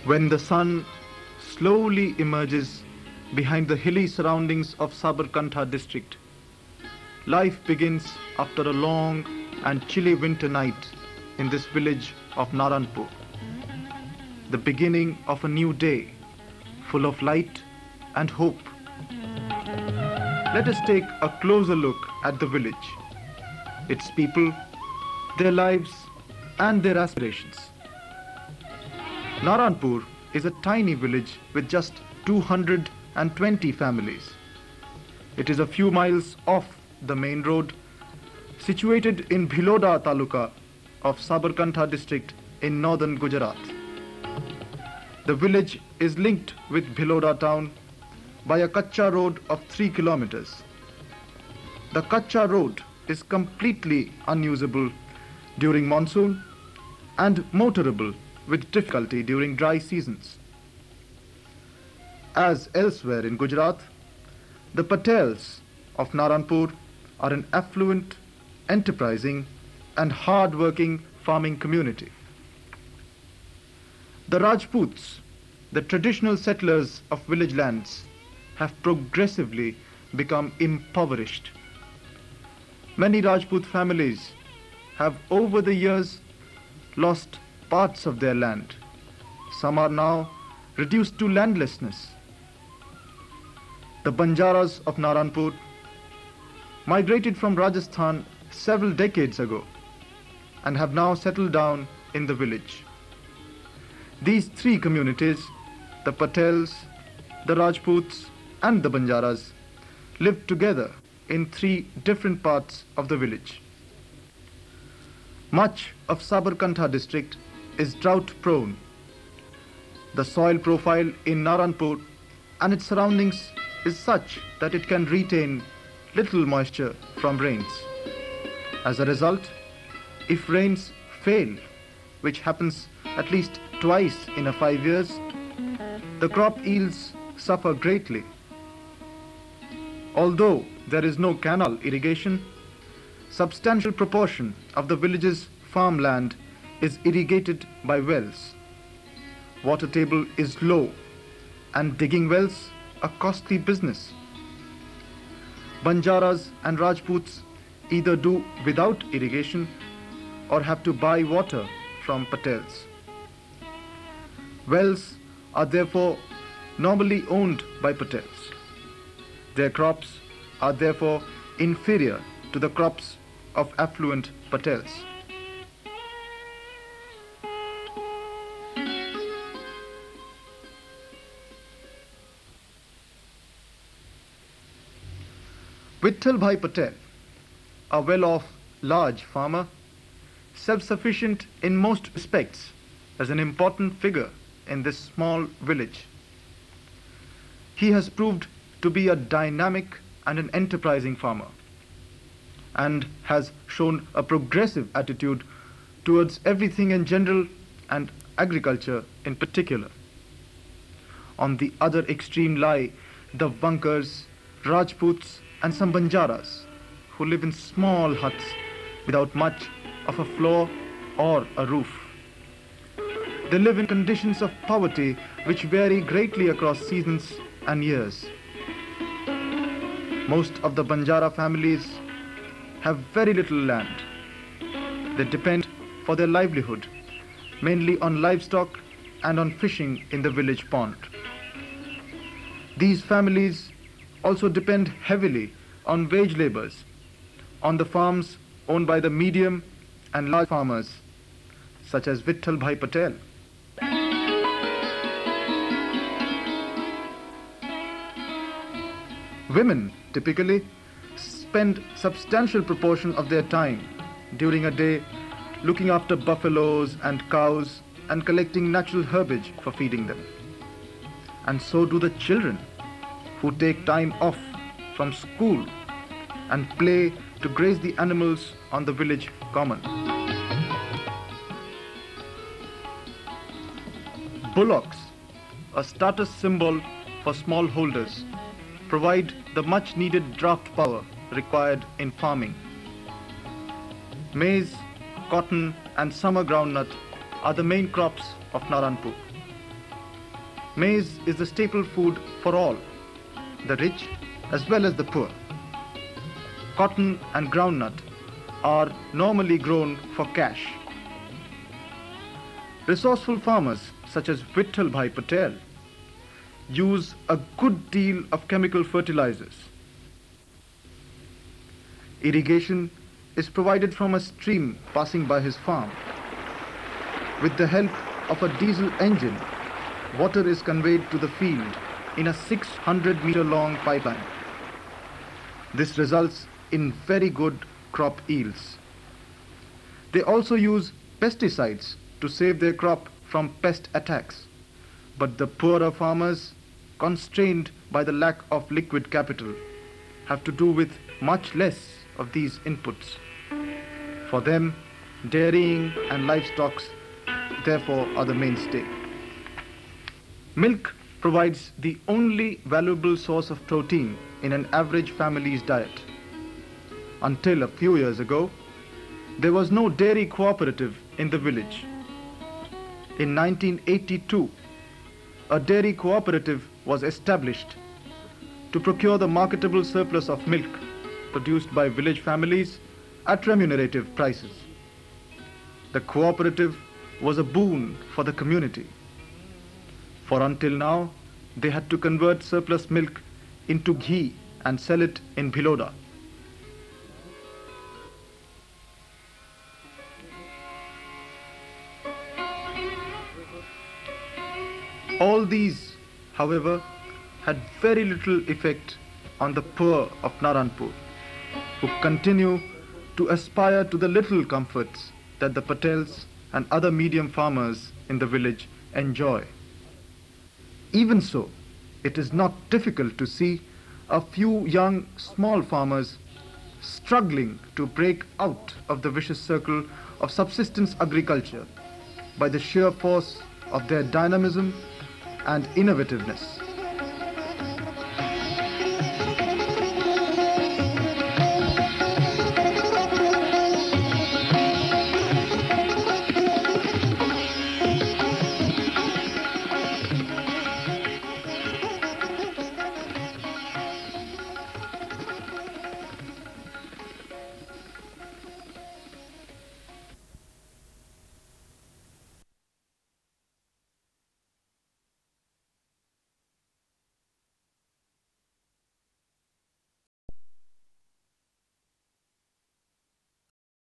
When the sun slowly emerges behind the hilly surroundings of Sabarkantha district, life begins after a long and chilly winter night in this village of Naranpur. The beginning of a new day, full of light and hope. Let us take a closer look at the village, its people, their lives and their aspirations. Naranpur is a tiny village with just 220 families. It is a few miles off the main road, situated in Bhiloda Taluka of Sabarkantha district in northern Gujarat. The village is linked with Bhiloda town by a Kacha road of 3 kilometers. The Kacha road is completely unusable during monsoon and motorable with difficulty during dry seasons. As elsewhere in Gujarat, the Patels of Naranpur are an affluent, enterprising and hard-working farming community. The Rajputs, the traditional settlers of village lands, have progressively become impoverished. Many Rajput families have over the years lost parts of their land. Some are now reduced to landlessness. The Banjaras of Naranpur migrated from Rajasthan several decades ago and have now settled down in the village. These three communities, the Patels, the Rajputs and the Banjaras, live together in three different parts of the village. Much of Sabarkantha district is drought prone. The soil profile in Naranpur and its surroundings is such that it can retain little moisture from rains. As a result, if rains fail, which happens at least twice in a 5 years, the crop yields suffer greatly. Although there is no canal irrigation, substantial proportion of the village's farmland is irrigated by wells. Water table is low and digging wells a costly business. Banjaras and Rajputs either do without irrigation or have to buy water from Patels. Wells are therefore normally owned by Patels. Their crops are therefore inferior to the crops of affluent Patels. Vittalbhai Patel, a well-off large farmer, self-sufficient in most respects, as an important figure in this small village. He has proved to be a dynamic and an enterprising farmer and has shown a progressive attitude towards everything in general and agriculture in particular. On the other extreme lie the Vankars, Rajputs and some Banjaras who live in small huts without much of a floor or a roof. They live in conditions of poverty which vary greatly across seasons and years. Most of the Banjara families have very little land. They depend for their livelihood mainly on livestock and on fishing in the village pond. These families also depend heavily on wage labours on the farms owned by the medium and large farmers such as Vittalbhai Patel. Women typically spend substantial proportion of their time during a day looking after buffaloes and cows and collecting natural herbage for feeding them. And so do the children, who take time off from school and play to graze the animals on the village common. Bullocks, a status symbol for smallholders, provide the much needed draft power required in farming. Maize, cotton and summer groundnut are the main crops of Naranpur. Maize is the staple food for all, the rich as well as the poor. Cotton and groundnut are normally grown for cash. Resourceful farmers such as Vittalbhai Patel use a good deal of chemical fertilizers. Irrigation is provided from a stream passing by his farm. With the help of a diesel engine, water is conveyed to the field in a 600-meter long pipeline. This results in very good crop yields. They also use pesticides to save their crop from pest attacks. But the poorer farmers, constrained by the lack of liquid capital, have to do with much less of these inputs. For them, dairying and livestock therefore are the mainstay. Milk provides the only valuable source of protein in an average family's diet. Until a few years ago, there was no dairy cooperative in the village. In 1982, a dairy cooperative was established to procure the marketable surplus of milk produced by village families at remunerative prices. The cooperative was a boon for the community, for until now they had to convert surplus milk into ghee and sell it in Bhiloda. All these, however, had very little effect on the poor of Naranpur, who continue to aspire to the little comforts that the Patels and other medium farmers in the village enjoy. Even so, it is not difficult to see a few young small farmers struggling to break out of the vicious circle of subsistence agriculture by the sheer force of their dynamism and innovativeness.